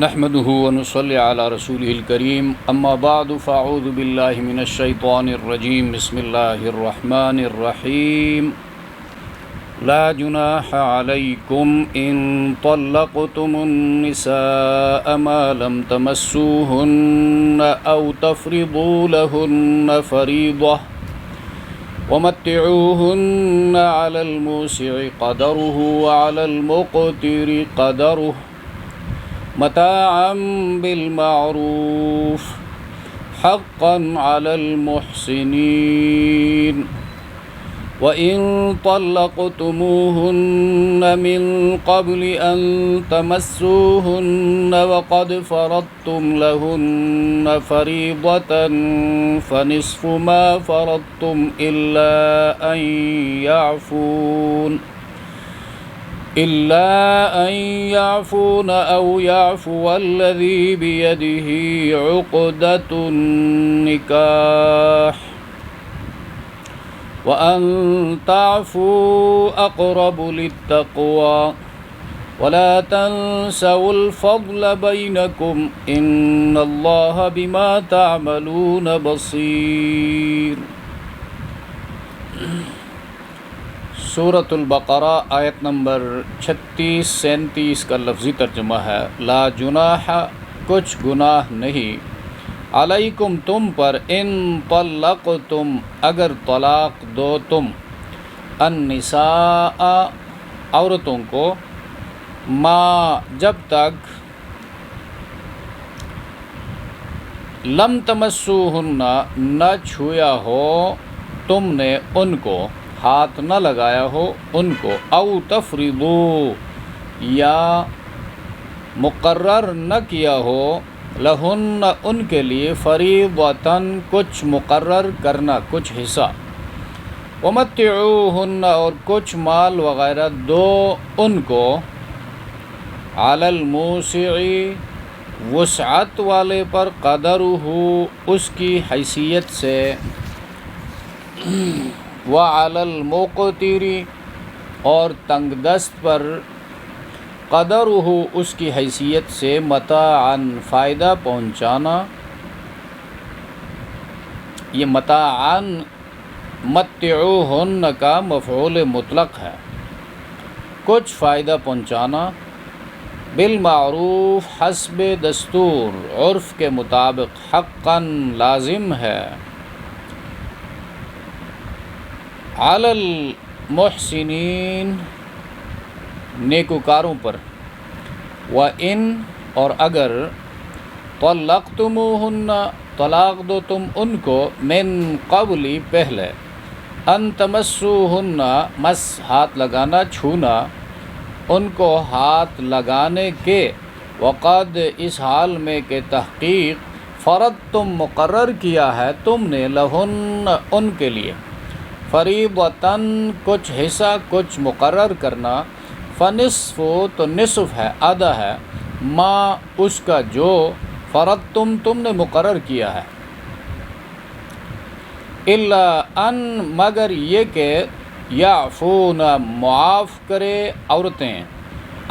نحمده ونصلي على رسوله الكريم اما بعد فاعوذ بالله من الشيطان الرجيم بسم الله الرحمن الرحيم لا جناح عليكم إن طلقتم النساء ما لم تمسوهن أو تفرضوا لهن فريضة ومتعوهن على الموسع قدره وعلى المقتر قدره متاعا بالمعروف حقا على المحسنين وإن طلقتموهن من قبل أن تمسوهن وقد فرضتم لهن فريضة فنصف ما فرضتم إلا أن يعفون أو يعفو الذي بيده عقدة النكاح وأن تعفوا أقرب للتقوى ولا تنسوا الفضل بينكم إن الله بما تعملون بصير۔ سورۃ البقرہ آیت نمبر 36-37 کا لفظی ترجمہ ہے لا جناح کچھ گناہ نہیں، علیکم تم پر، ان طلقتم اگر طلاق دو تم، النساء عورتوں کو، ما جب تک، لم تمسوہن نہ چھویا ہو تم نے ان کو، ہاتھ نہ لگایا ہو ان کو، او تفریضو یا مقرر نہ کیا ہو، لہن ان کے لیے، فریضۃً کچھ مقرر کرنا، کچھ حصہ، ومتعوہن اور کچھ مال وغیرہ دو ان کو، علی الموسع وسعت والے پر، قدرہ اس کی حیثیت سے، وعلی المقتر اور تنگ دست پر، قدرہ اس کی حیثیت سے، متاعاً فائدہ پہنچانا۔ یہ متاعاً متعوہن کا مفعول مطلق ہے، کچھ فائدہ پہنچانا، بالمعروف حسب دستور، عرف کے مطابق، حقاً لازم ہے، علی المحسنین نیکوکاروں پر، وَإِن اور اگر، طلقتموہن طلاق دو تم ان کو، من قبل پہلے، ان تمسوہن مس ہاتھ لگانا، چھونا، ان کو ہاتھ لگانے کے، وقد اس حال میں کہ تحقیق، فرضتم مقرر کیا ہے تم نے، لہن ان کے لیے، فریضۃً کچھ حصہ، کچھ مقرر کرنا، فنصف تو نصف ہے، آدھا ہے، ما اس کا جو، فرضتم تم نے مقرر کیا ہے، الا ان مگر یہ کہ، یعفون معاف کرے عورتیں،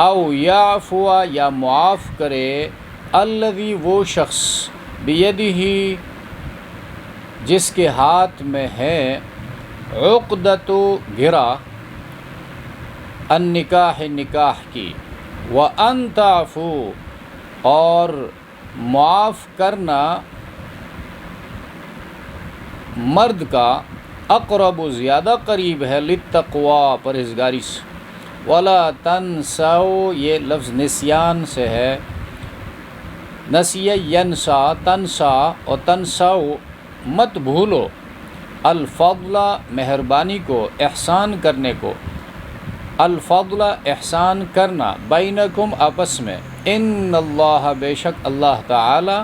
او یعفو یا معاف کرے، الذی وہ شخص، بیدہ جس کے ہاتھ میں ہے، عقدۃ گرہ، النکاح نکاح کی، وَأَن تَعْفُوا اور معاف کرنا مرد کا، اقرب زیادہ قریب ہے، للتقوی پرہیزگاری سے، وَلَا تَنْسَوْا یہ لفظ نسیان سے ہے، نسیہ ینسا، تنسا اور تنسو مت بھولو، الفضل مہربانی کو، احسان کرنے کو، الفضل احسان کرنا، بینکم آپس میں، ان اللہ بے شک اللہ تعالی،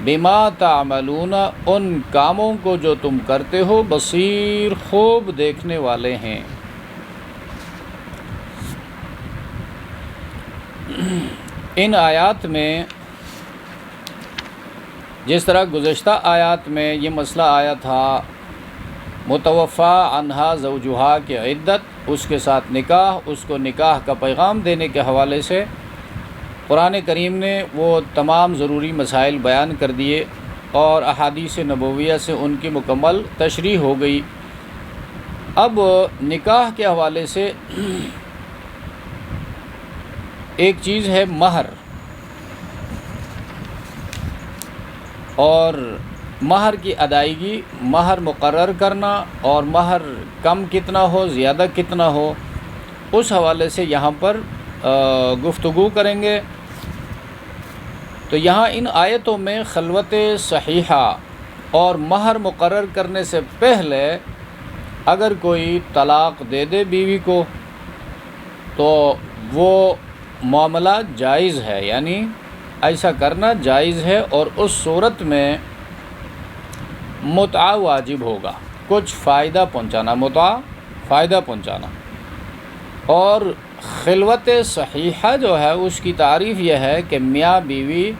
بما تعملون ان کاموں کو جو تم کرتے ہو، بصیر خوب دیکھنے والے ہیں۔ ان آیات میں جس طرح گزشتہ آیات میں یہ مسئلہ آیا تھا، متوفی عنہا زوجہا کی عدت، اس کے ساتھ نکاح، اس کو نکاح کا پیغام دینے کے حوالے سے قرآن کریم نے وہ تمام ضروری مسائل بیان کر دیے اور احادیث نبویہ سے ان کی مکمل تشریح ہو گئی۔ اب نکاح کے حوالے سے ایک چیز ہے مہر، اور مہر کی ادائیگی، مہر مقرر کرنا، اور مہر کم کتنا ہو زیادہ کتنا ہو، اس حوالے سے یہاں پر گفتگو کریں گے۔ تو یہاں ان آیتوں میں خلوت صحیحہ اور مہر مقرر کرنے سے پہلے اگر کوئی طلاق دے دے بیوی کو تو وہ معاملہ جائز ہے، یعنی ایسا کرنا جائز ہے، اور اس صورت میں متعہ واجب ہوگا، کچھ فائدہ پہنچانا، متعہ فائدہ پہنچانا۔ اور خلوت صحیحہ جو ہے اس کی تعریف یہ ہے کہ میاں بیوی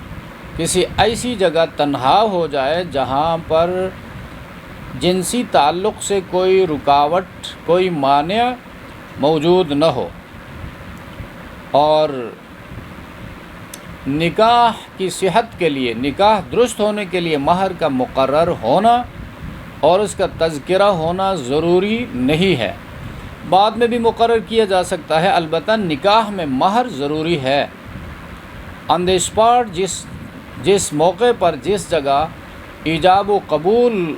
کسی ایسی جگہ تنہا ہو جائے جہاں پر جنسی تعلق سے کوئی رکاوٹ، کوئی مانع موجود نہ ہو، اور نکاح کی صحت کے لیے، نکاح درست ہونے کے لیے مہر کا مقرر ہونا اور اس کا تذکرہ ہونا ضروری نہیں ہے، بعد میں بھی مقرر کیا جا سکتا ہے، البتہ نکاح میں مہر ضروری ہے۔ آن دی اسپاٹ جس موقع پر جس جگہ ایجاب و قبول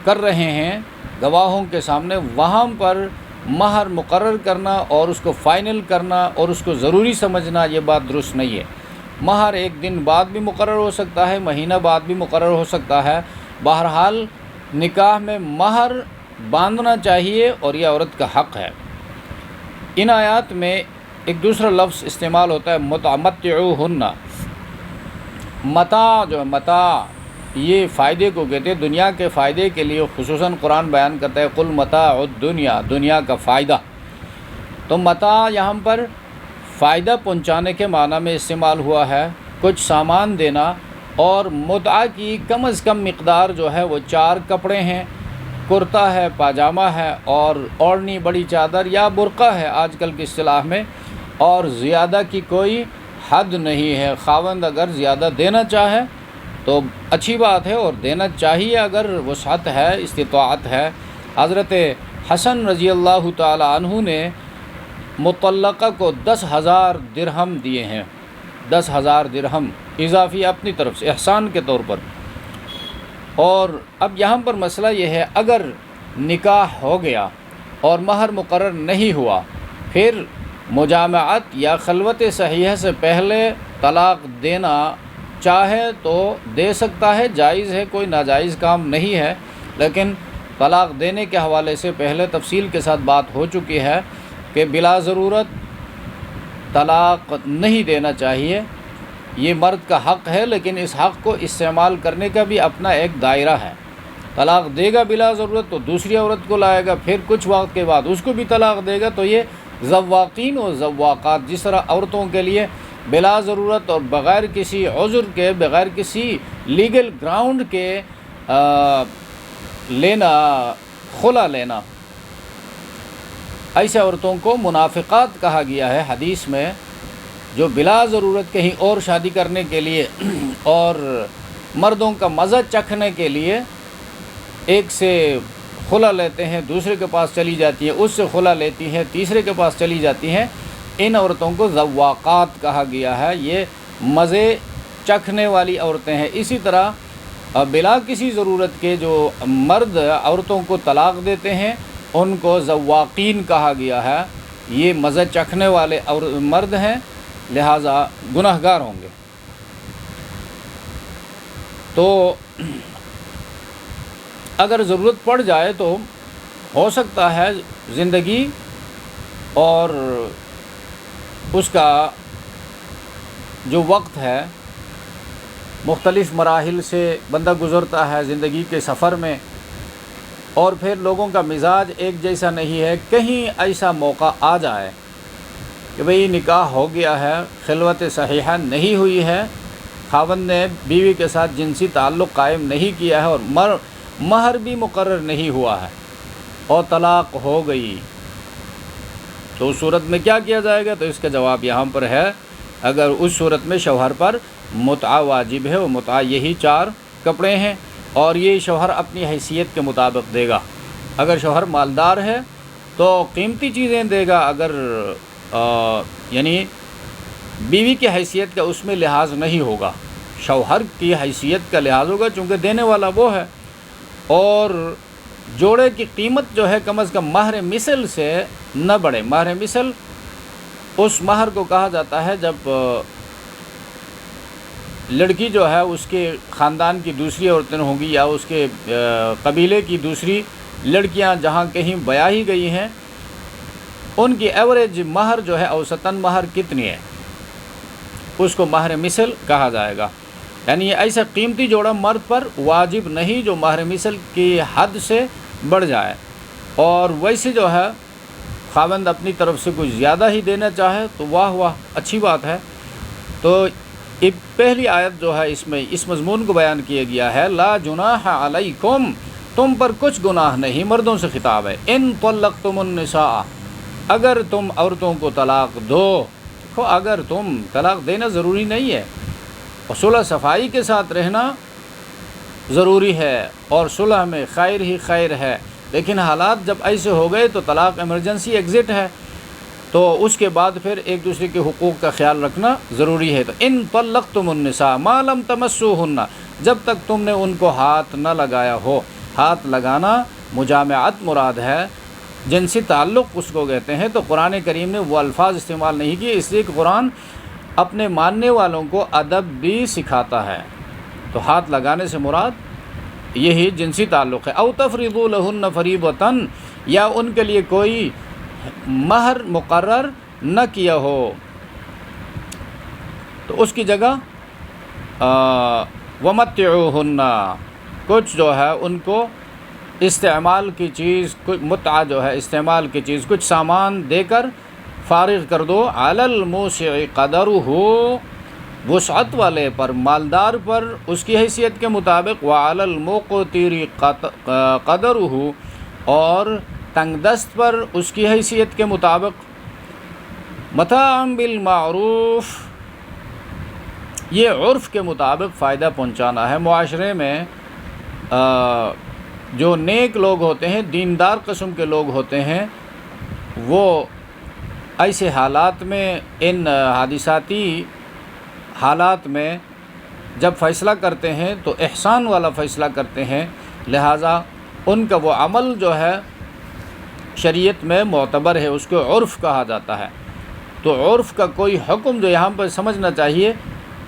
کر رہے ہیں گواہوں کے سامنے، وہاں پر مہر مقرر کرنا اور اس کو فائنل کرنا اور اس کو ضروری سمجھنا، یہ بات درست نہیں ہے۔ مہر ایک دن بعد بھی مقرر ہو سکتا ہے، مہینہ بعد بھی مقرر ہو سکتا ہے، بہرحال نکاح میں مہر باندھنا چاہیے اور یہ عورت کا حق ہے۔ ان آیات میں ایک دوسرا لفظ استعمال ہوتا ہے متعمتعوہن۔ متاع جو متاع یہ فائدے کو کہتے ہیں، دنیا کے فائدے کے لیے خصوصاً قرآن بیان کرتا ہے قل متاع الدنیا، دنیا کا فائدہ۔ تو متاع یہاں پر فائدہ پہنچانے کے معنی میں استعمال ہوا ہے، کچھ سامان دینا، اور متعہ کی کم از کم مقدار جو ہے وہ 4 کپڑے ہیں، کرتا ہے، پاجامہ ہے، اور اوڑھنی بڑی چادر یا برقع ہے آج کل کی اصطلاح میں، اور زیادہ کی کوئی حد نہیں ہے۔ خاوند اگر زیادہ دینا چاہے تو اچھی بات ہے اور دینا چاہیے اگر وسعت ہے، استطاعت ہے۔ حضرت حسن رضی اللہ تعالی عنہ نے مطلقہ کو 10,000 درہم دیے ہیں، 10,000 درہم اضافی اپنی طرف سے احسان کے طور پر۔ اور اب یہاں پر مسئلہ یہ ہے، اگر نکاح ہو گیا اور مہر مقرر نہیں ہوا، پھر مجامعت یا خلوت صحیحہ سے پہلے طلاق دینا چاہے تو دے سکتا ہے، جائز ہے، کوئی ناجائز کام نہیں ہے، لیکن طلاق دینے کے حوالے سے پہلے تفصیل کے ساتھ بات ہو چکی ہے کہ بلا ضرورت طلاق نہیں دینا چاہیے۔ یہ مرد کا حق ہے، لیکن اس حق کو استعمال کرنے کا بھی اپنا ایک دائرہ ہے۔ طلاق دے گا بلا ضرورت تو دوسری عورت کو لائے گا، پھر کچھ وقت کے بعد اس کو بھی طلاق دے گا، تو یہ ذواقین و ذواقات، جس طرح عورتوں کے لیے بلا ضرورت اور بغیر کسی عذر کے، بغیر کسی لیگل گراؤنڈ کے خلا لینا، ایسے عورتوں کو منافقات کہا گیا ہے حدیث میں، جو بلا ضرورت کہیں اور شادی کرنے کے لیے اور مردوں کا مزہ چکھنے کے لیے ایک سے خلا لیتے ہیں، دوسرے کے پاس چلی جاتی ہیں، اس سے خلا لیتی ہیں، تیسرے کے پاس چلی جاتی ہیں، ان عورتوں کو ذواقات کہا گیا ہے، یہ مزے چکھنے والی عورتیں ہیں۔ اسی طرح بلا کسی ضرورت کے جو مرد عورتوں کو طلاق دیتے ہیں ان کو ذواقین کہا گیا ہے، یہ مزہ چکھنے والے مرد ہیں، لہٰذا گنہگار ہوں گے۔ تو اگر ضرورت پڑ جائے تو ہو سکتا ہے زندگی اور اس کا جو وقت ہے، مختلف مراحل سے بندہ گزرتا ہے زندگی کے سفر میں، اور پھر لوگوں کا مزاج ایک جیسا نہیں ہے، کہیں ایسا موقع آ جائے کہ بھئی نکاح ہو گیا ہے، خلوت صحیحہ نہیں ہوئی ہے، خاوند نے بیوی کے ساتھ جنسی تعلق قائم نہیں کیا ہے، اور مہر بھی مقرر نہیں ہوا ہے، اور طلاق ہو گئی، تو اس صورت میں کیا کیا جائے گا؟ تو اس کا جواب یہاں پر ہے اگر اس صورت میں شوہر پر متعہ واجب ہے، اور متعہ یہی 4 کپڑے ہیں، اور یہ شوہر اپنی حیثیت کے مطابق دے گا۔ اگر شوہر مالدار ہے تو قیمتی چیزیں دے گا، اگر یعنی بیوی کی حیثیت کا اس میں لحاظ نہیں ہوگا، شوہر کی حیثیت کا لحاظ ہوگا، چونکہ دینے والا وہ ہے۔ اور جوڑے کی قیمت جو ہے کم از کم مہر مثل سے نہ بڑھے۔ مہر مثل اس مہر کو کہا جاتا ہے جب لڑکی جو ہے اس کے خاندان کی دوسری عورتیں ہوں گی، یا اس کے قبیلے کی دوسری لڑکیاں جہاں کہیں بیاہی گئی ہیں، ان کی ایوریج مہر جو ہے اوسطاً مہر کتنی ہے، اس کو مہر مثل کہا جائے گا۔ یعنی ایسا قیمتی جوڑا مرد پر واجب نہیں جو مہر مثل کی حد سے بڑھ جائے، اور ویسے جو ہے خاوند اپنی طرف سے کچھ زیادہ ہی دینا چاہے تو واہ واہ، اچھی بات ہے۔ تو پہلی آیت جو ہے اس میں اس مضمون کو بیان کیا گیا ہے، لا جناح علیکم، تم پر کچھ گناہ نہیں، مردوں سے خطاب ہے، ان طلقتم النساء، اگر تم عورتوں کو طلاق دو۔ دیکھو، اگر تم طلاق دینا ضروری نہیں ہے، اور صلح صفائی کے ساتھ رہنا ضروری ہے، اور صلح میں خیر ہی خیر ہے، لیکن حالات جب ایسے ہو گئے تو طلاق ایمرجنسی ایگزٹ ہے، تو اس کے بعد پھر ایک دوسرے کے حقوق کا خیال رکھنا ضروری ہے۔ تو ان طلقتم النساء ما لم تمسوهن، جب تک تم نے ان کو ہاتھ نہ لگایا ہو۔ ہاتھ لگانا مجامعت مراد ہے، جنسی تعلق اس کو کہتے ہیں۔ تو قرآن کریم نے وہ الفاظ استعمال نہیں کیے، اس لیے کہ قرآن اپنے ماننے والوں کو ادب بھی سکھاتا ہے۔ تو ہاتھ لگانے سے مراد یہی جنسی تعلق ہے۔ او تفریضوا لہن فریضۃ، یا ان کے لیے کوئی مہر مقرر نہ کیا ہو، تو اس کی جگہ ومتعوہن، کچھ جو ہے ان کو استعمال کی چیز، کچھ متعہ جو ہے استعمال کی چیز، کچھ سامان دے کر فارغ کر دو۔ علی الموسع قدرہ، وسعت والے پر، مالدار پر اس کی حیثیت کے مطابق، وعلی المقتر قدرہ، اور تنگ دست پر اس کی حیثیت کے مطابق۔ متاعا بالمعروف، یہ عرف کے مطابق فائدہ پہنچانا ہے۔ معاشرے میں جو نیک لوگ ہوتے ہیں، دیندار قسم کے لوگ ہوتے ہیں، وہ ایسے حالات میں، ان حادثاتی حالات میں جب فیصلہ کرتے ہیں تو احسان والا فیصلہ کرتے ہیں، لہٰذا ان کا وہ عمل جو ہے شریعت میں معتبر ہے، اس کو عرف کہا جاتا ہے۔ تو عرف کا کوئی حکم جو یہاں پر سمجھنا چاہیے،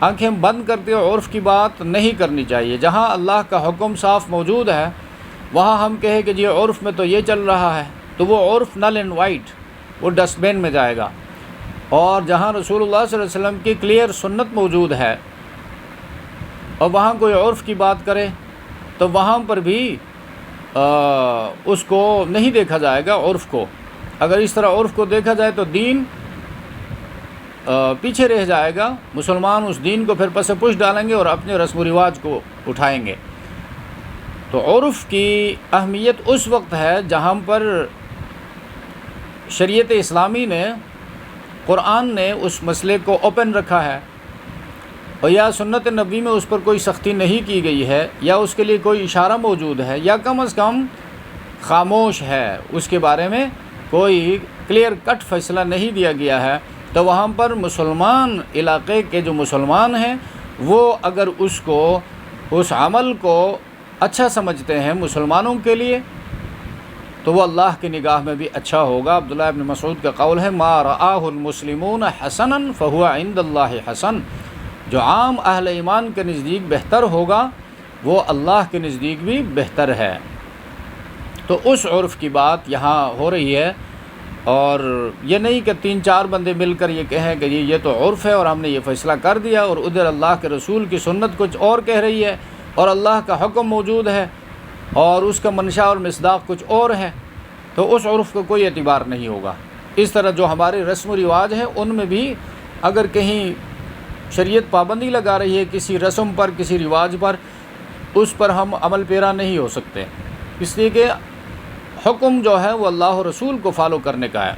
آنکھیں بند کرتے ہوئے عرف کی بات نہیں کرنی چاہیے۔ جہاں اللہ کا حکم صاف موجود ہے وہاں ہم کہیں کہ جی عرف میں تو یہ چل رہا ہے، تو وہ عرف نل اینڈ وائٹ، وہ ڈسٹ بین میں جائے گا۔ اور جہاں رسول اللہ صلی اللہ علیہ وسلم کی کلیئر سنت موجود ہے، اور وہاں کوئی عرف کی بات کرے تو وہاں پر بھی اس کو نہیں دیکھا جائے گا عرف کو۔ اگر اس طرح عرف کو دیکھا جائے تو دین پیچھے رہ جائے گا، مسلمان اس دین کو پھر پس پش ڈالیں گے اور اپنے رسم و رواج کو اٹھائیں گے۔ تو عرف کی اہمیت اس وقت ہے جہاں پر شریعت اسلامی نے، قرآن نے اس مسئلے کو اوپن رکھا ہے، اور یا سنت نبوی میں اس پر کوئی سختی نہیں کی گئی ہے، یا اس کے لیے کوئی اشارہ موجود ہے، یا کم از کم خاموش ہے، اس کے بارے میں کوئی کلیئر کٹ فیصلہ نہیں دیا گیا ہے۔ تو وہاں پر مسلمان علاقے کے جو مسلمان ہیں وہ اگر اس عمل کو اچھا سمجھتے ہیں مسلمانوں کے لیے، تو وہ اللہ کی نگاہ میں بھی اچھا ہوگا۔ عبداللہ ابن مسعود کا قول ہے، ما رآہ المسلمون حسنا فہو عند اللہ حسن، جو عام اہل ایمان کے نزدیک بہتر ہوگا وہ اللہ کے نزدیک بھی بہتر ہے۔ تو اس عرف کی بات یہاں ہو رہی ہے، اور یہ نہیں کہ 3-4 بندے مل کر یہ کہیں کہ یہ تو عرف ہے اور ہم نے یہ فیصلہ کر دیا، اور ادھر اللہ کے رسول کی سنت کچھ اور کہہ رہی ہے، اور اللہ کا حکم موجود ہے اور اس کا منشا اور مصداق کچھ اور ہے، تو اس عرف کو کوئی اعتبار نہیں ہوگا۔ اس طرح جو ہمارے رسم و رواج ہیں ان میں بھی اگر کہیں شریعت پابندی لگا رہی ہے کسی رسم پر، کسی رواج پر، اس پر ہم عمل پیرا نہیں ہو سکتے، اس لیے کہ حکم جو ہے وہ اللہ و رسول کو فالو کرنے کا ہے۔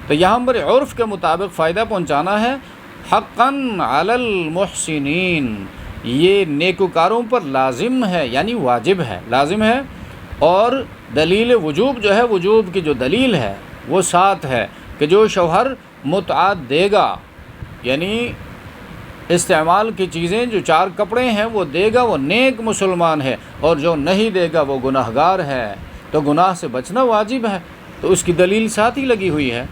تو یہاں پر عرف کے مطابق فائدہ پہنچانا ہے، حقاً علی المحسنین، یہ نیکوکاروں پر لازم ہے، یعنی واجب ہے، لازم ہے۔ اور دلیل وجوب جو ہے، وجوب کی جو دلیل ہے وہ ساتھ ہے کہ جو شوہر متعہ دے گا، یعنی استعمال کی چیزیں جو 4 کپڑے ہیں وہ دے گا، وہ نیک مسلمان ہے، اور جو نہیں دے گا وہ گناہگار ہے، تو گناہ سے بچنا واجب ہے، تو اس کی دلیل ساتھ ہی لگی ہوئی ہے۔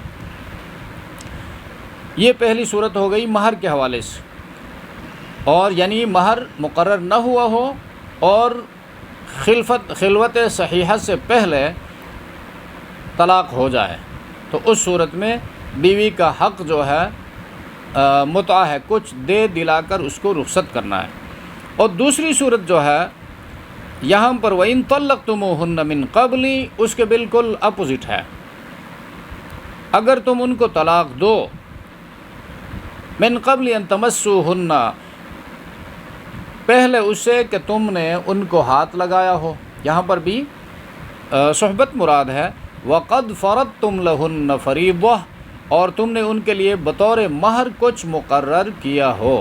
یہ پہلی صورت ہو گئی مہر کے حوالے سے، اور یعنی مہر مقرر نہ ہوا ہو اور خلوت صحیحہ سے پہلے طلاق ہو جائے، تو اس صورت میں بیوی کا حق جو ہے متعہ ہے، کچھ دے دلا کر اس کو رخصت کرنا ہے۔ اور دوسری صورت جو ہے یہاں پر وَإِن طَلَّقْتُمُوهُنَّ مِن قَبْلِ، اس کے بالکل اپوزٹ ہے، اگر تم ان کو طلاق دو من قبل ان تمسوهن، پہلے اس سے کہ تم نے ان کو ہاتھ لگایا ہو، یہاں پر بھی صحبت مراد ہے۔ وَقَدْ فَرَضْتُمْ لَهُنَّ فَرِيضَةً، اور تم نے ان کے لیے بطور مہر کچھ مقرر کیا ہو،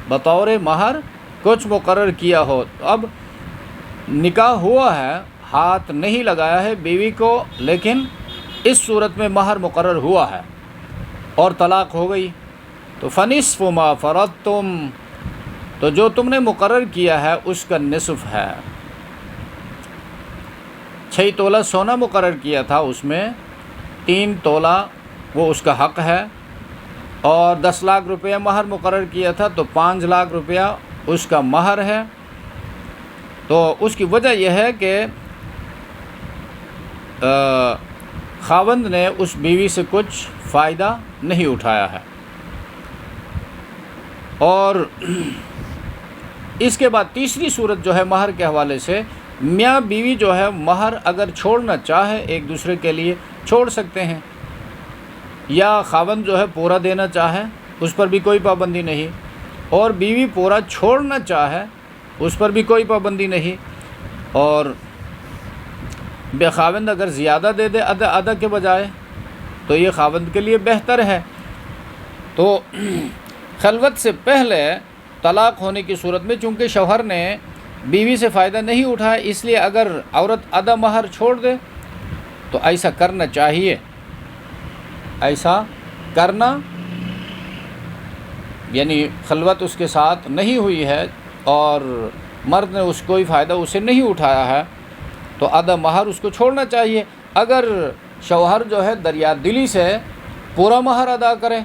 بطور مہر کچھ مقرر کیا ہو۔ اب نکاح ہوا ہے، ہاتھ نہیں لگایا ہے بیوی کو، لیکن اس صورت میں مہر مقرر ہوا ہے اور طلاق ہو گئی، تو فَنِصْفُ مَا فَرَضْتُمْ، تو جو تم نے مقرر کیا ہے اس کا نصف ہے۔ 6 تولہ سونا مقرر کیا تھا، اس میں 3 تولہ وہ اس کا حق ہے، اور 10 لاکھ روپیہ مہر مقرر کیا تھا تو 5 لاکھ روپیہ اس کا مہر ہے۔ تو اس کی وجہ یہ ہے کہ خاوند نے اس بیوی سے کچھ فائدہ نہیں اٹھایا ہے۔ اور اس کے بعد تیسری صورت جو ہے مہر کے حوالے سے، میاں بیوی جو ہے مہر اگر چھوڑنا چاہے ایک دوسرے کے لیے چھوڑ سکتے ہیں، یا خاوند جو ہے پورا دینا چاہے اس پر بھی کوئی پابندی نہیں، اور بیوی پورا چھوڑنا چاہے اس پر بھی کوئی پابندی نہیں، اور بے خاوند اگر زیادہ دے دے ادا کے بجائے تو یہ خاوند کے لیے بہتر ہے۔ تو خلوت سے پہلے طلاق ہونے کی صورت میں چونکہ شوہر نے بیوی سے فائدہ نہیں اٹھایا، اس لیے اگر عورت آدھا مہر چھوڑ دے تو ایسا کرنا چاہیے، ایسا کرنا، یعنی خلوت اس کے ساتھ نہیں ہوئی ہے اور مرد نے اس کوئی فائدہ اسے نہیں اٹھایا ہے تو آدھا مہر اس کو چھوڑنا چاہیے۔ اگر شوہر جو ہے دریا دلی سے پورا مہر ادا کرے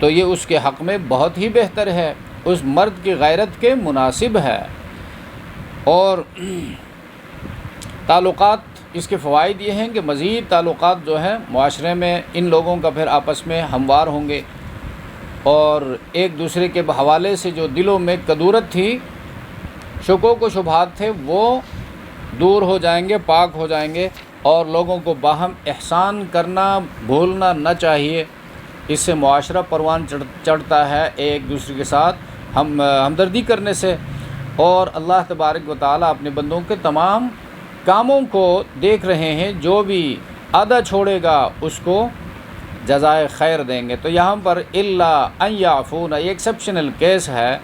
تو یہ اس کے حق میں بہت ہی بہتر ہے، اس مرد کی غیرت کے مناسب ہے۔ اور تعلقات، اس کے فوائد یہ ہیں کہ مزید تعلقات جو ہیں معاشرے میں ان لوگوں کا پھر آپس میں ہموار ہوں گے، اور ایک دوسرے کے حوالے سے جو دلوں میں کدورت تھی، شکوک و شبہات تھے، وہ دور ہو جائیں گے، پاک ہو جائیں گے، اور لوگوں کو باہم احسان کرنا بھولنا نہ چاہیے۔ اس سے معاشرہ پروان چڑھتا ہے ایک دوسرے کے ساتھ ہمدردی کرنے سے، اور اللہ تبارک و تعالیٰ اپنے بندوں کے تمام کاموں کو دیکھ رہے ہیں، جو بھی آدھا چھوڑے گا اس کو جزائے خیر دیں گے۔ تو یہاں پر الا ان یعفون، یہ ایکسیپشنل کیس ہے،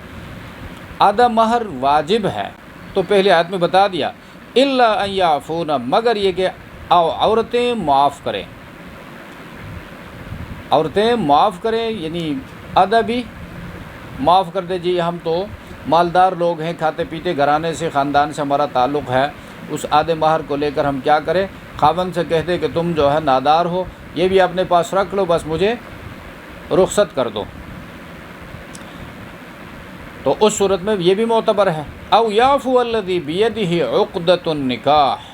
آدھا مہر واجب ہے تو پہلے آیت میں بتا دیا الا ان یعفون، مگر یہ کہ عورتیں معاف کریں، عورتیں معاف کریں، یعنی آدھا بھی معاف کر دے۔ جی ہم تو مالدار لوگ ہیں، کھاتے پیتے گھرانے سے، خاندان سے ہمارا تعلق ہے، اس آدھے مہر کو لے کر ہم کیا کریں؟ خاوند سے کہتے کہ تم جو ہے نادار ہو، یہ بھی اپنے پاس رکھ لو، بس مجھے رخصت کر دو، تو اس صورت میں یہ بھی معتبر ہے۔ او یعفو الذی بیدہ عقدۃ النکاح،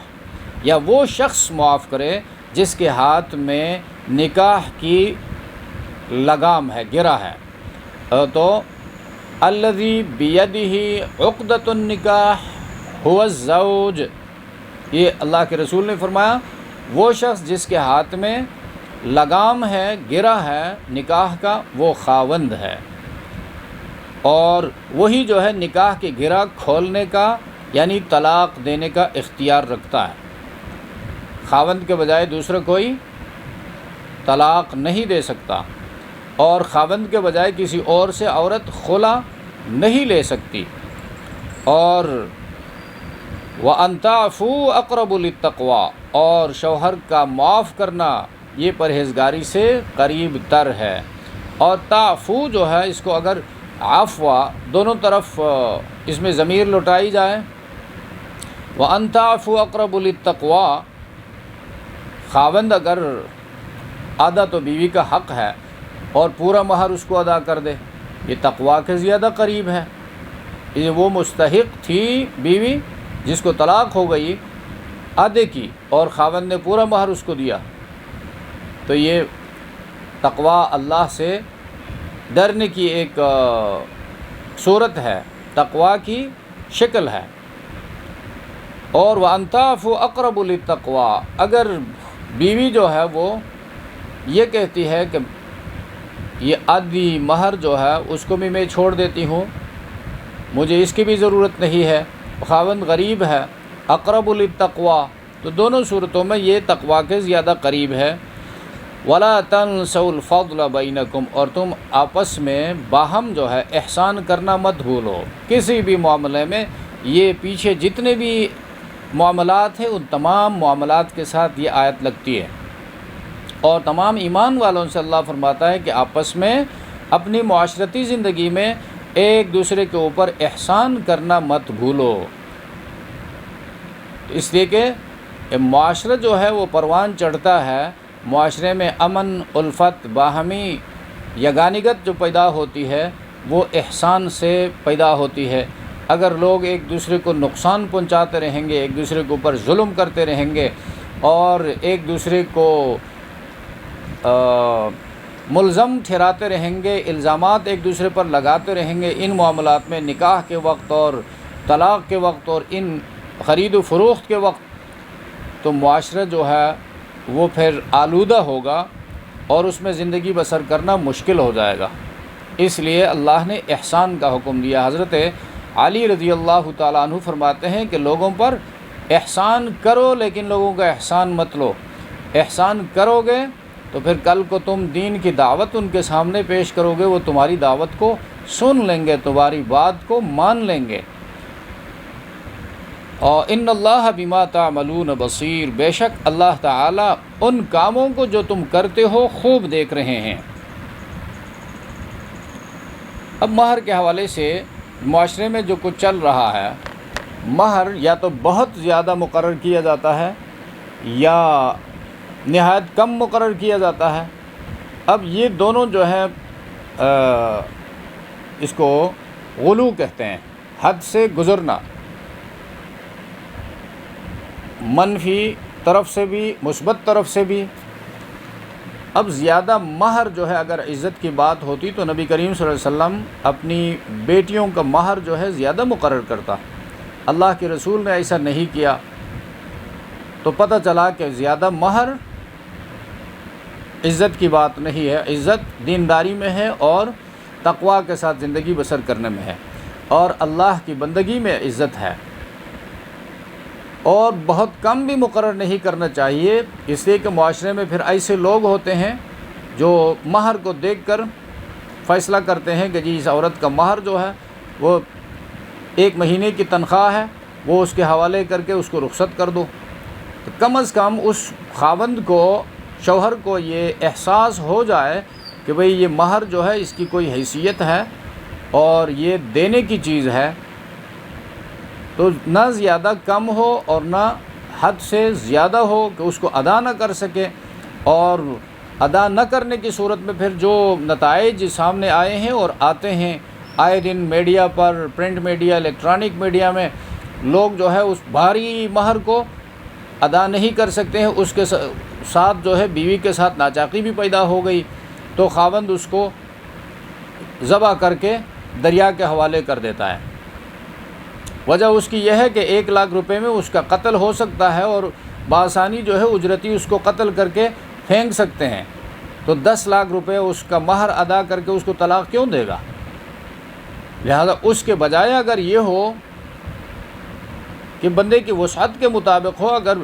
یا وہ شخص معاف کرے جس کے ہاتھ میں نکاح کی لگام ہے، گرہ ہے، تو الذی بیدہ عقدۃ النکاح هو الزوج، یہ اللہ کے رسول نے فرمایا وہ شخص جس کے ہاتھ میں لگام ہے، گرہ ہے نکاح کا، وہ خاوند ہے، اور وہی جو ہے نکاح کے گرہ کھولنے کا یعنی طلاق دینے کا اختیار رکھتا ہے۔ خاوند کے بجائے دوسرا کوئی طلاق نہیں دے سکتا۔ اور خاوند کے بجائے کسی اور سے عورت خلا نہیں لے سکتی، اور وَأَن تَعْفُوا أَقْرَبُ لِلتَّقْوَىٰ، اور شوہر کا معاف کرنا یہ پرہیزگاری سے قریب تر ہے۔ اور تعفو جو ہے اس کو اگر عفو دونوں طرف اس میں ضمیر لٹائی جائے، وَأَن تَعْفُوا أَقْرَبُ لِلتَّقْوَىٰ، خاوند اگر آدھا تو بیوی کا حق ہے اور پورا مہر اس کو ادا کر دے، یہ تقویٰ کے زیادہ قریب ہے۔ یہ وہ مستحق تھی بیوی جس کو طلاق ہو گئی آدھے کی، اور خاوند نے پورا مہر اس کو دیا، تو یہ تقویٰ اللہ سے ڈرنے کی ایک صورت ہے، تقویٰ کی شکل ہے۔ اور وَأَن تَعْفُوا أَقْرَبُ لِلتَّقْوَىٰ، اگر بیوی جو ہے وہ یہ کہتی ہے کہ یہ آدھی مہر جو ہے اس کو بھی میں چھوڑ دیتی ہوں، مجھے اس کی بھی ضرورت نہیں ہے، خاوند غریب ہے، اقرب للتقویٰ، تو دونوں صورتوں میں یہ تقویٰ کے زیادہ قریب ہے۔ وَلَا تَنْسَوْا الْفَضْلَ بَيْنَكُمْ، اور تم آپس میں باہم جو ہے احسان کرنا مت بھولو، کسی بھی معاملے میں۔ یہ پیچھے جتنے بھی معاملات ہیں ان تمام معاملات کے ساتھ یہ آیت لگتی ہے، اور تمام ایمان والوں سے اللہ فرماتا ہے کہ آپس میں اپنی معاشرتی زندگی میں ایک دوسرے کے اوپر احسان کرنا مت بھولو، اس لیے کہ معاشرہ جو ہے وہ پروان چڑھتا ہے، معاشرے میں امن، الفت، باہمی یگانگت جو پیدا ہوتی ہے وہ احسان سے پیدا ہوتی ہے۔ اگر لوگ ایک دوسرے کو نقصان پہنچاتے رہیں گے، ایک دوسرے کے اوپر ظلم کرتے رہیں گے، اور ایک دوسرے کو ملزم ٹھہراتے رہیں گے، الزامات ایک دوسرے پر لگاتے رہیں گے، ان معاملات میں نکاح کے وقت اور طلاق کے وقت اور ان خرید و فروخت کے وقت، تو معاشرہ جو ہے وہ پھر آلودہ ہوگا اور اس میں زندگی بسر کرنا مشکل ہو جائے گا۔ اس لیے اللہ نے احسان کا حکم دیا۔ حضرت علی رضی اللہ تعالیٰ عنہ فرماتے ہیں کہ لوگوں پر احسان کرو لیکن لوگوں کا احسان مت لو۔ احسان کرو گے تو پھر کل کو تم دین کی دعوت ان کے سامنے پیش کرو گے، وہ تمہاری دعوت کو سن لیں گے، تمہاری بات کو مان لیں گے۔ اور ان اللہ بما تعملون بصیر، بے شک اللہ تعالیٰ ان کاموں کو جو تم کرتے ہو خوب دیکھ رہے ہیں۔ اب مہر کے حوالے سے معاشرے میں جو کچھ چل رہا ہے، مہر یا تو بہت زیادہ مقرر کیا جاتا ہے یا نہایت کم مقرر کیا جاتا ہے۔ اب یہ دونوں جو ہے اس کو غلو کہتے ہیں، حد سے گزرنا، منفی طرف سے بھی مثبت طرف سے بھی۔ اب زیادہ مہر جو ہے اگر عزت کی بات ہوتی تو نبی کریم صلی اللہ علیہ وسلم اپنی بیٹیوں کا مہر جو ہے زیادہ مقرر کرتا، اللہ کے رسول نے ایسا نہیں کیا، تو پتہ چلا کہ زیادہ مہر عزت کی بات نہیں ہے، عزت دینداری میں ہے اور تقویٰ کے ساتھ زندگی بسر کرنے میں ہے، اور اللہ کی بندگی میں عزت ہے۔ اور بہت کم بھی مقرر نہیں کرنا چاہیے، اس لیے کہ معاشرے میں پھر ایسے لوگ ہوتے ہیں جو مہر کو دیکھ کر فیصلہ کرتے ہیں کہ جی اس عورت کا مہر جو ہے وہ 1 مہینے کی تنخواہ ہے، وہ اس کے حوالے کر کے اس کو رخصت کر دو۔ تو کم از کم اس خاوند کو، شوہر کو یہ احساس ہو جائے کہ بھئی یہ مہر جو ہے اس کی کوئی حیثیت ہے اور یہ دینے کی چیز ہے، تو نہ زیادہ کم ہو اور نہ حد سے زیادہ ہو کہ اس کو ادا نہ کر سکے، اور ادا نہ کرنے کی صورت میں پھر جو نتائج سامنے آئے ہیں اور آتے ہیں آئے دن میڈیا پر، پرنٹ میڈیا، الیکٹرانک میڈیا میں، لوگ جو ہے اس بھاری مہر کو ادا نہیں کر سکتے ہیں، اس کے ساتھ جو ہے بیوی کے ساتھ ناچاقی بھی پیدا ہو گئی، تو خاوند اس کو ذبح کر کے دریا کے حوالے کر دیتا ہے۔ وجہ اس کی یہ ہے کہ 1 لاکھ روپے میں اس کا قتل ہو سکتا ہے، اور بآسانی جو ہے اجرتی اس کو قتل کر کے پھینک سکتے ہیں، تو 10 لاکھ روپے اس کا مہر ادا کر کے اس کو طلاق کیوں دے گا؟ لہذا اس کے بجائے اگر یہ ہو کہ بندے کی وسعت کے مطابق ہو، اگر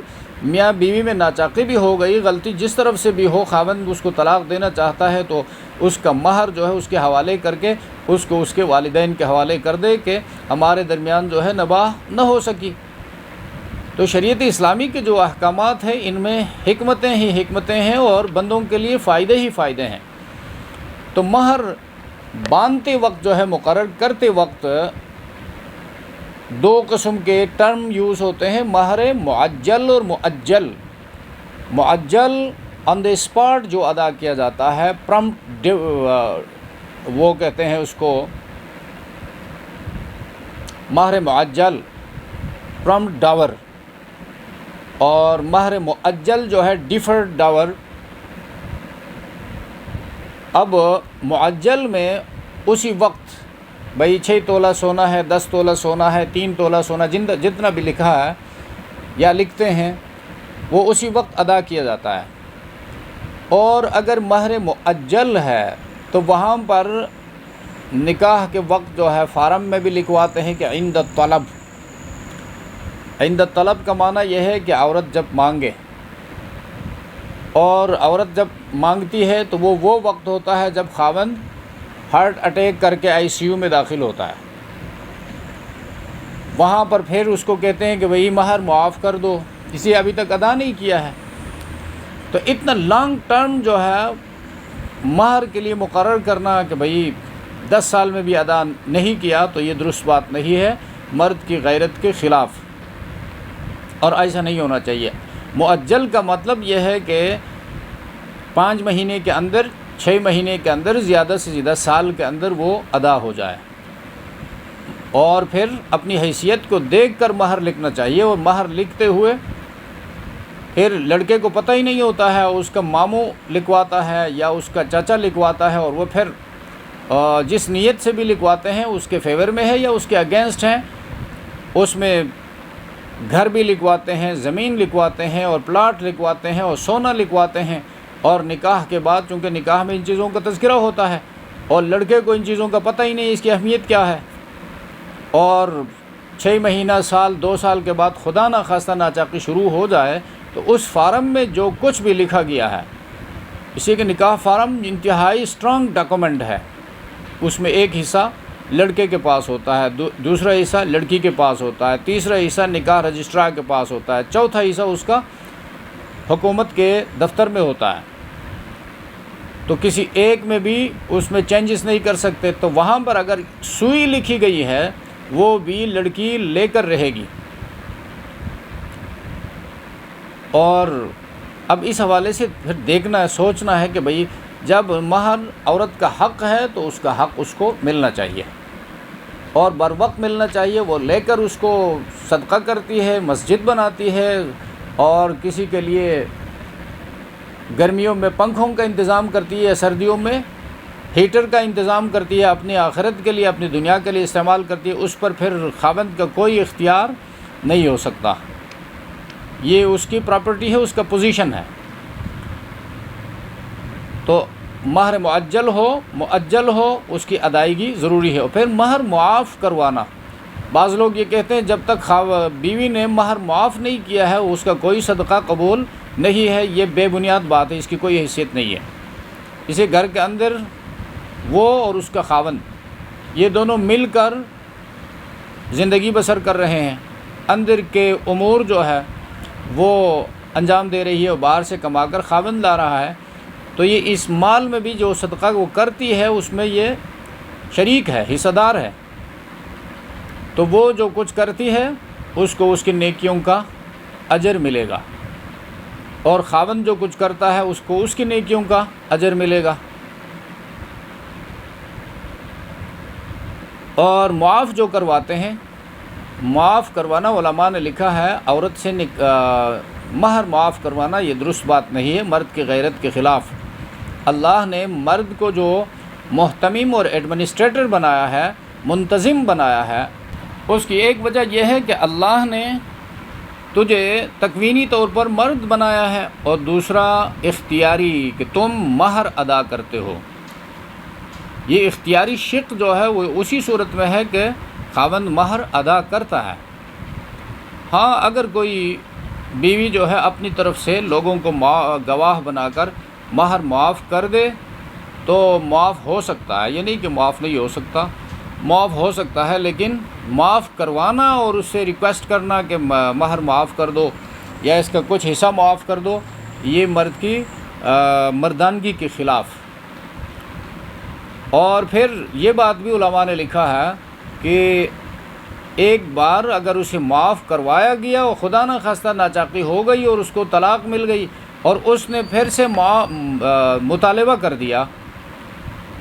میاں بیوی میں ناچاقی بھی ہو گئی، غلطی جس طرف سے بھی ہو، خاوند اس کو طلاق دینا چاہتا ہے تو اس کا مہر جو ہے اس کے حوالے کر کے اس کو اس کے والدین کے حوالے کر دے کہ ہمارے درمیان جو ہے نباہ نہ ہو سکی۔ تو شریعت اسلامی کے جو احکامات ہیں ان میں حکمتیں ہی حکمتیں ہیں اور بندوں کے لیے فائدے ہی فائدے ہیں۔ تو مہر باندھتے وقت جو ہے مقرر کرتے وقت دو قسم کے ٹرم یوز ہوتے ہیں، مہر معجل اور مؤجل۔ معجل آن دی اسپاٹ جو ادا کیا جاتا ہے، پرمپٹ، وہ کہتے ہیں اس کو مہر معجل، پرمپٹ ڈاور، اور مہر مؤجل جو ہے ڈیفرڈ ڈاور۔ اب معجل میں اسی وقت بھئی 6 تولہ سونا ہے، 10 تولہ سونا ہے، 3 تولہ سونا، جتنا بھی لکھا ہے یا لکھتے ہیں وہ اسی وقت ادا کیا جاتا ہے۔ اور اگر مہر مؤجل ہے تو وہاں پر نکاح کے وقت جو ہے فارم میں بھی لکھواتے ہیں کہ عند الطلب۔ عند الطلب کا معنی یہ ہے کہ عورت جب مانگے، اور عورت جب مانگتی ہے تو وہ وقت ہوتا ہے جب خاوند ہارٹ اٹیک کر کے ICU میں داخل ہوتا ہے۔ وہاں پر پھر اس کو کہتے ہیں کہ بھئی مہر معاف کر دو، اسے ابھی تک ادا نہیں کیا ہے۔ تو اتنا لانگ ٹرم جو ہے مہر کے لیے مقرر کرنا کہ بھئی 10 سال میں بھی ادا نہیں کیا، تو یہ درست بات نہیں ہے، مرد کی غیرت کے خلاف، اور ایسا نہیں ہونا چاہیے۔ مؤجل کا مطلب یہ ہے کہ 5 مہینے کے اندر، 6 مہینے کے اندر، زیادہ سے زیادہ سال کے اندر وہ ادا ہو جائے، اور پھر اپنی حیثیت کو دیکھ کر مہر لکھنا چاہیے۔ اور مہر لکھتے ہوئے پھر لڑکے کو پتہ ہی نہیں ہوتا ہے، اس کا ماموں لکھواتا ہے یا اس کا چاچا لکھواتا ہے، اور وہ پھر جس نیت سے بھی لکھواتے ہیں اس کے فیور میں ہے یا اس کے اگینسٹ ہیں، اس میں گھر بھی لکھواتے ہیں، زمین لکھواتے ہیں، اور پلاٹ لکھواتے ہیں، اور سونا لکھواتے ہیں۔ اور نکاح کے بعد چونکہ نکاح میں ان چیزوں کا تذکرہ ہوتا ہے اور لڑکے کو ان چیزوں کا پتہ ہی نہیں اس کی اہمیت کیا ہے، اور 6 مہینہ، سال، 2 سال کے بعد خدا نخواستہ ناچاقی شروع ہو جائے تو اس فارم میں جو کچھ بھی لکھا گیا ہے، اسی کے نکاح فارم انتہائی اسٹرانگ ڈاکومنٹ ہے، اس میں ایک حصہ لڑکے کے پاس ہوتا ہے، دوسرا حصہ لڑکی کے پاس ہوتا ہے، تیسرا حصہ نکاح رجسٹرار کے پاس ہوتا ہے، چوتھا حصہ اس کا حکومت کے دفتر میں ہوتا ہے۔ تو کسی ایک میں بھی اس میں چینجز نہیں کر سکتے۔ تو وہاں پر اگر سوئی لکھی گئی ہے وہ بھی لڑکی لے کر رہے گی۔ اور اب اس حوالے سے پھر دیکھنا ہے، سوچنا ہے کہ بھئی جب مہر عورت کا حق ہے تو اس کا حق اس کو ملنا چاہیے، اور بر وقت ملنا چاہیے۔ وہ لے کر اس کو صدقہ کرتی ہے، مسجد بناتی ہے، اور کسی کے لیے گرمیوں میں پنکھوں کا انتظام کرتی ہے، سردیوں میں ہیٹر کا انتظام کرتی ہے، اپنی آخرت کے لیے، اپنی دنیا کے لیے استعمال کرتی ہے، اس پر پھر خاوند کا کوئی اختیار نہیں ہو سکتا۔ یہ اس کی پراپرٹی ہے، اس کا پوزیشن ہے۔ تو مہر معجل ہو، مؤجل ہو، اس کی ادائیگی ضروری ہے۔ اور پھر مہر معاف کروانا، بعض لوگ یہ کہتے ہیں جب تک بیوی نے مہر معاف نہیں کیا ہے اس کا کوئی صدقہ قبول نہیں ہے۔ یہ بے بنیاد بات ہے، اس کی کوئی حیثیت نہیں ہے۔ اسے گھر کے اندر وہ اور اس کا خاوند یہ دونوں مل کر زندگی بسر کر رہے ہیں، اندر کے امور جو ہے وہ انجام دے رہی ہے، اور باہر سے کما کر خاوند لا رہا ہے۔ تو یہ اس مال میں بھی جو صدقہ وہ کرتی ہے اس میں یہ شریک ہے، حصہ دار ہے۔ تو وہ جو کچھ کرتی ہے اس کو اس کی نیکیوں کا اجر ملے گا، اور خاوند جو کچھ کرتا ہے اس کو اس کی نیکیوں کا اجر ملے گا۔ اور معاف جو کرواتے ہیں، معاف کروانا علماء نے لکھا ہے عورت سے مہر معاف کروانا یہ درست بات نہیں ہے، مرد کی غیرت کے خلاف۔ اللہ نے مرد کو جو محتمم اور ایڈمنسٹریٹر بنایا ہے، منتظم بنایا ہے، اس کی ایک وجہ یہ ہے کہ اللہ نے تجھے تکوینی طور پر مرد بنایا ہے، اور دوسرا اختیاری کہ تم مہر ادا کرتے ہو۔ یہ اختیاری شق جو ہے وہ اسی صورت میں ہے کہ خاوند مہر ادا کرتا ہے۔ ہاں اگر کوئی بیوی جو ہے اپنی طرف سے لوگوں کو گواہ بنا کر مہر معاف کر دے تو معاف ہو سکتا ہے، یہ نہیں کہ معاف نہیں ہو سکتا، معاف ہو سکتا ہے، لیکن معاف کروانا اور اس سے ریکویسٹ کرنا کہ مہر معاف کر دو یا اس کا کچھ حصہ معاف کر دو، یہ مرد کی مردانگی کے خلاف۔ اور پھر یہ بات بھی علماء نے لکھا ہے کہ ایک بار اگر اسے معاف کروایا گیا اور خدا نہ خواستہ ناچاقی ہو گئی اور اس کو طلاق مل گئی اور اس نے پھر سے مطالبہ کر دیا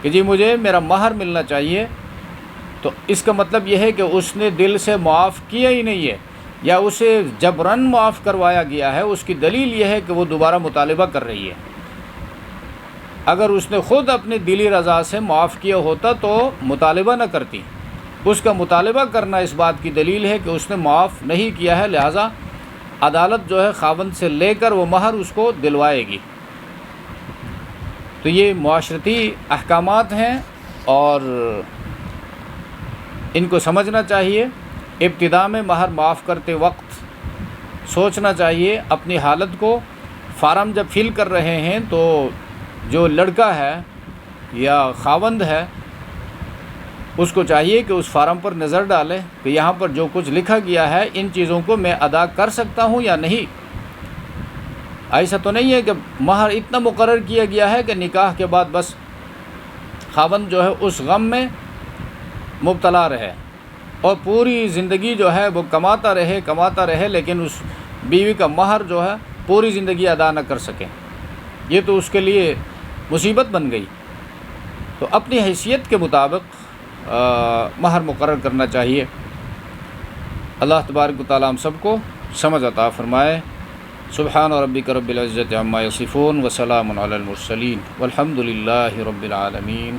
کہ جی مجھے میرا مہر ملنا چاہیے، تو اس کا مطلب یہ ہے کہ اس نے دل سے معاف کیا ہی نہیں ہے، یا اسے جبراً معاف کروایا گیا ہے۔ اس کی دلیل یہ ہے کہ وہ دوبارہ مطالبہ کر رہی ہے۔ اگر اس نے خود اپنی دلی رضا سے معاف کیا ہوتا تو مطالبہ نہ کرتی۔ اس کا مطالبہ کرنا اس بات کی دلیل ہے کہ اس نے معاف نہیں کیا ہے، لہٰذا عدالت جو ہے خاوند سے لے کر وہ مہر اس کو دلوائے گی۔ تو یہ معاشرتی احکامات ہیں اور ان کو سمجھنا چاہیے۔ ابتداء میں مہر معاف کرتے وقت سوچنا چاہیے اپنی حالت کو۔ فارم جب فل کر رہے ہیں تو جو لڑکا ہے یا خاوند ہے اس کو چاہیے کہ اس فارم پر نظر ڈالے کہ یہاں پر جو کچھ لکھا گیا ہے ان چیزوں کو میں ادا کر سکتا ہوں یا نہیں۔ ایسا تو نہیں ہے کہ مہر اتنا مقرر کیا گیا ہے کہ نکاح کے بعد بس خاوند جو ہے اس غم میں مبتلا رہے اور پوری زندگی جو ہے وہ کماتا رہے لیکن اس بیوی کا مہر جو ہے پوری زندگی ادا نہ کر سکے، یہ تو اس کے لیے مصیبت بن گئی۔ تو اپنی حیثیت کے مطابق مہر مقرر کرنا چاہیے۔ اللہ تبارک و تعالیٰ ہم سب کو سمجھ عطا فرمائے۔ سبحان ربک رب العزت عما یصفون وسلام علی المرسلین والحمد للہ رب العالمین۔